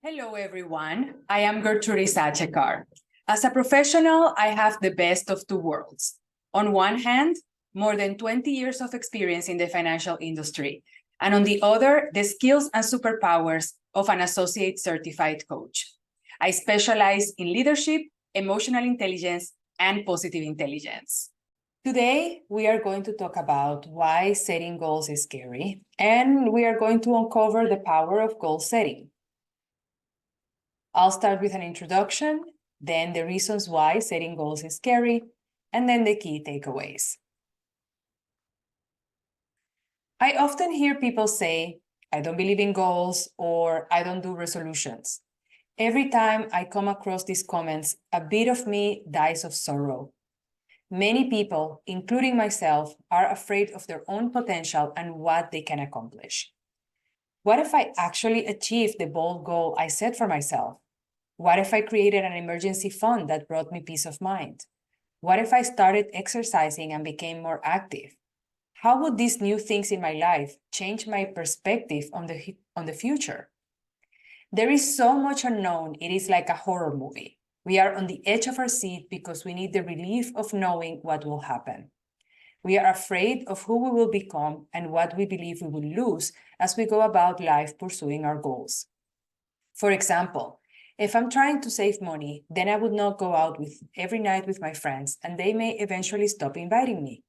Hello, everyone. I am Gertrude Sachekar. As a professional, I have the best of two worlds. On one hand, more than 20 years of experience in the financial industry, and on the other, the skills and superpowers of an associate certified coach. I specialize in leadership, emotional intelligence, and positive intelligence. Today, we are going to talk about why setting goals is scary, and we are going to uncover the power of goal setting. I'll start with an introduction, then the reasons why setting goals is scary, and then the key takeaways. I often hear people say, I don't believe in goals, or I don't do resolutions. Every time I come across these comments, a bit of me dies of sorrow. Many people, including myself, are afraid of their own potential and what they can accomplish. What if I actually achieved the bold goal I set for myself? What if I created an emergency fund that brought me peace of mind? What if I started exercising and became more active? How would these new things in my life change my perspective on the future? There is so much unknown, it is like a horror movie. We are on the edge of our seat because we need the relief of knowing what will happen. We are afraid of who we will become and what we believe we will lose as we go about life pursuing our goals. For example, if I'm trying to save money, then I would not go out every night with my friends, and they may eventually stop inviting me.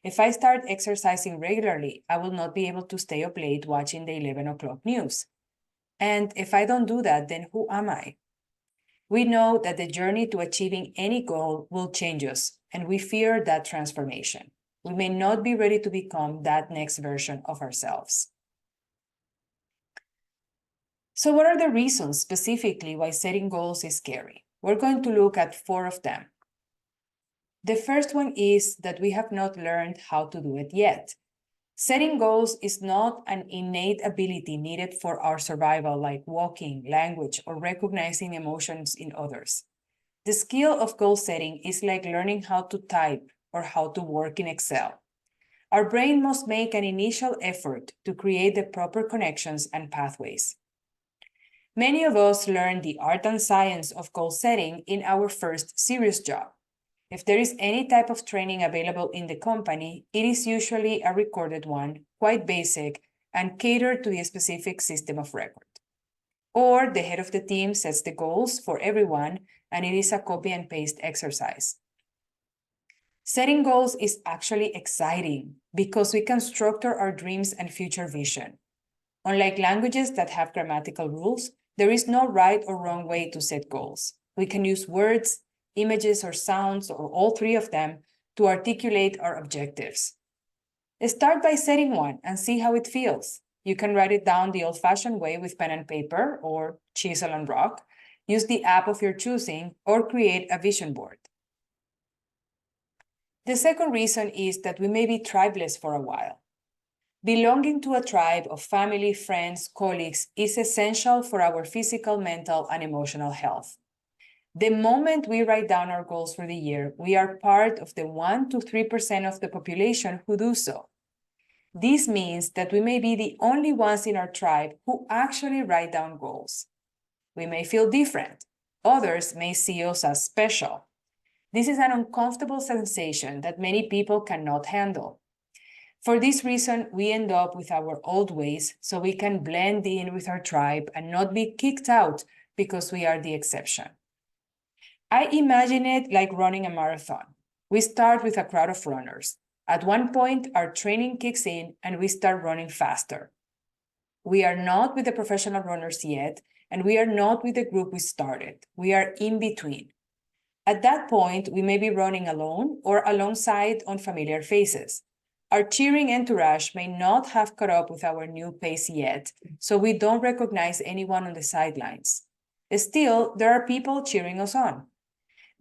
If I start exercising regularly, I will not be able to stay up late watching the 11 o'clock news. And if I don't do that, then who am I? We know that the journey to achieving any goal will change us, and we fear that transformation. We may not be ready to become that next version of ourselves. So what are the reasons specifically why setting goals is scary? We're going to look at 4 of them. The first one is that we have not learned how to do it yet. Setting goals is not an innate ability needed for our survival, like walking, language, or recognizing emotions in others. The skill of goal setting is like learning how to type or how to work in Excel. Our brain must make an initial effort to create the proper connections and pathways. Many of us learn the art and science of goal setting in our first serious job. If there is any type of training available in the company, it is usually a recorded one, quite basic, and catered to the specific system of record. Or the head of the team sets the goals for everyone, and it is a copy and paste exercise. Setting goals is actually exciting because we can structure our dreams and future vision. Unlike languages that have grammatical rules, there is no right or wrong way to set goals. We can use words, images, or sounds, or all 3 of them, to articulate our objectives. Start by setting one and see how it feels. You can write it down the old-fashioned way with pen and paper, or chisel and rock, use the app of your choosing, or create a vision board. The second reason is that we may be tribeless for a while. Belonging to a tribe of family, friends, colleagues is essential for our physical, mental, and emotional health. The moment we write down our goals for the year, we are part of the 1 to 3% of the population who do so. This means that we may be the only ones in our tribe who actually write down goals. We may feel different. Others may see us as special. This is an uncomfortable sensation that many people cannot handle. For this reason, we end up with our old ways so we can blend in with our tribe and not be kicked out because we are the exception. I imagine it like running a marathon. We start with a crowd of runners. At one point, our training kicks in and we start running faster. We are not with the professional runners yet, and we are not with the group we started. We are in between. At that point, we may be running alone or alongside unfamiliar faces. Our cheering entourage may not have caught up with our new pace yet, so we don't recognize anyone on the sidelines. Still, there are people cheering us on.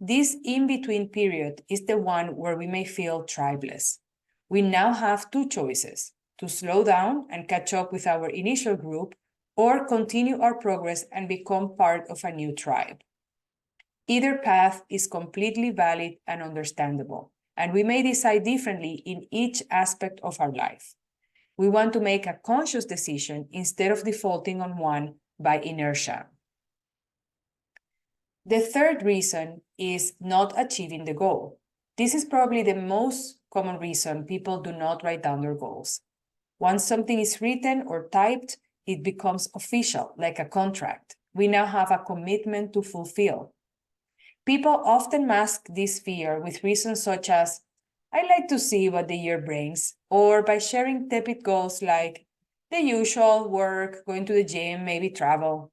This in-between period is the one where we may feel tribeless. We now have 2 choices: to slow down and catch up with our initial group, or continue our progress and become part of a new tribe. Either path is completely valid and understandable, and we may decide differently in each aspect of our life. We want to make a conscious decision instead of defaulting on one by inertia. The third reason is not achieving the goal. This is probably the most common reason people do not write down their goals. Once something is written or typed, it becomes official, like a contract. We now have a commitment to fulfill. People often mask this fear with reasons such as, I like to see what the year brings, or by sharing tepid goals like the usual work, going to the gym, maybe travel.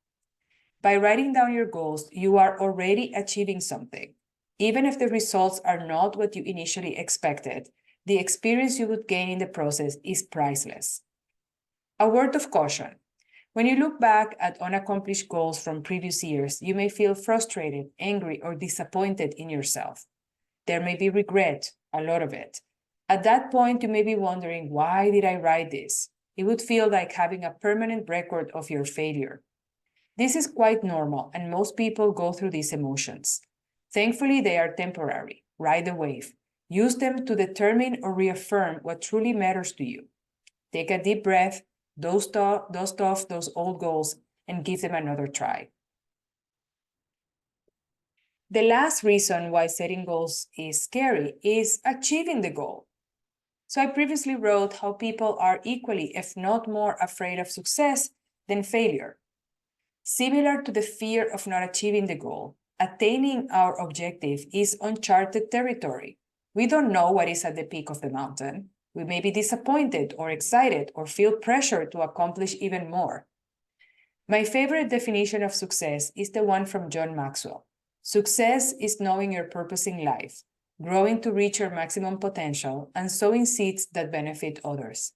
By writing down your goals, you are already achieving something. Even if the results are not what you initially expected, the experience you would gain in the process is priceless. A word of caution. When you look back at unaccomplished goals from previous years, you may feel frustrated, angry, or disappointed in yourself. There may be regret, a lot of it. At that point, you may be wondering, why did I write this? It would feel like having a permanent record of your failure. This is quite normal, and most people go through these emotions. Thankfully, they are temporary. Ride the wave. Use them to determine or reaffirm what truly matters to you. Take a deep breath, dust off those old goals, and give them another try. The last reason why setting goals is scary is achieving the goal. So I previously wrote how people are equally, if not more, afraid of success than failure. Similar to the fear of not achieving the goal, attaining our objective is uncharted territory. We don't know what is at the peak of the mountain. We may be disappointed or excited or feel pressure to accomplish even more. My favorite definition of success is the one from John Maxwell. Success is knowing your purpose in life, growing to reach your maximum potential, and sowing seeds that benefit others.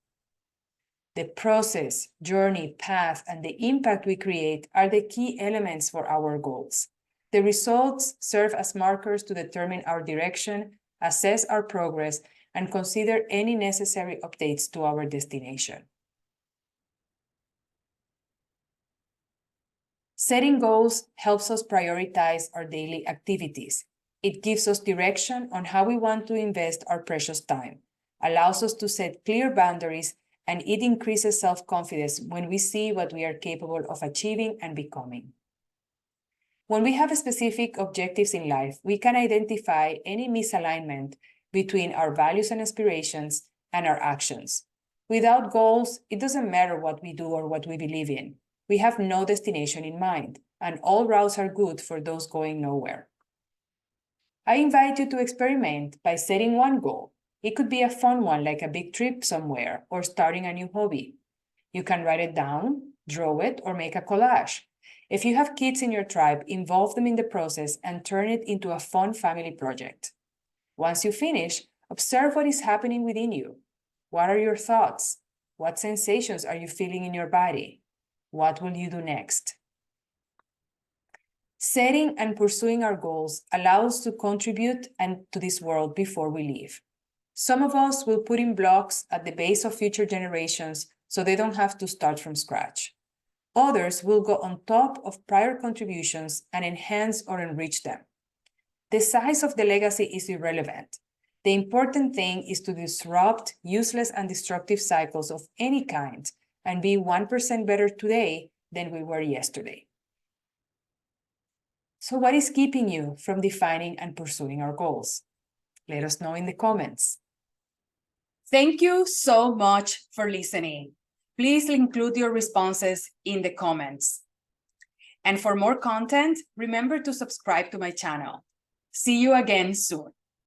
The process, journey, path, and the impact we create are the key elements for our goals. The results serve as markers to determine our direction, assess our progress, and consider any necessary updates to our destination. Setting goals helps us prioritize our daily activities. It gives us direction on how we want to invest our precious time, allows us to set clear boundaries, and it increases self-confidence when we see what we are capable of achieving and becoming. When we have specific objectives in life, we can identify any misalignment between our values and aspirations and our actions. Without goals, it doesn't matter what we do or what we believe in. We have no destination in mind, and all routes are good for those going nowhere. I invite you to experiment by setting one goal. It could be a fun one, like a big trip somewhere or starting a new hobby. You can write it down, draw it, or make a collage. If you have kids in your tribe, involve them in the process and turn it into a fun family project. Once you finish, observe what is happening within you. What are your thoughts? What sensations are you feeling in your body? What will you do next? Setting and pursuing our goals allows us to contribute to this world before we leave. Some of us will put in blocks at the base of future generations so they don't have to start from scratch. Others will go on top of prior contributions and enhance or enrich them. The size of the legacy is irrelevant. The important thing is to disrupt useless and destructive cycles of any kind and be 1% better today than we were yesterday. So what is keeping you from defining and pursuing our goals? Let us know in the comments. Thank you so much for listening. Please include your responses in the comments. And for more content, remember to subscribe to my channel. See you again soon.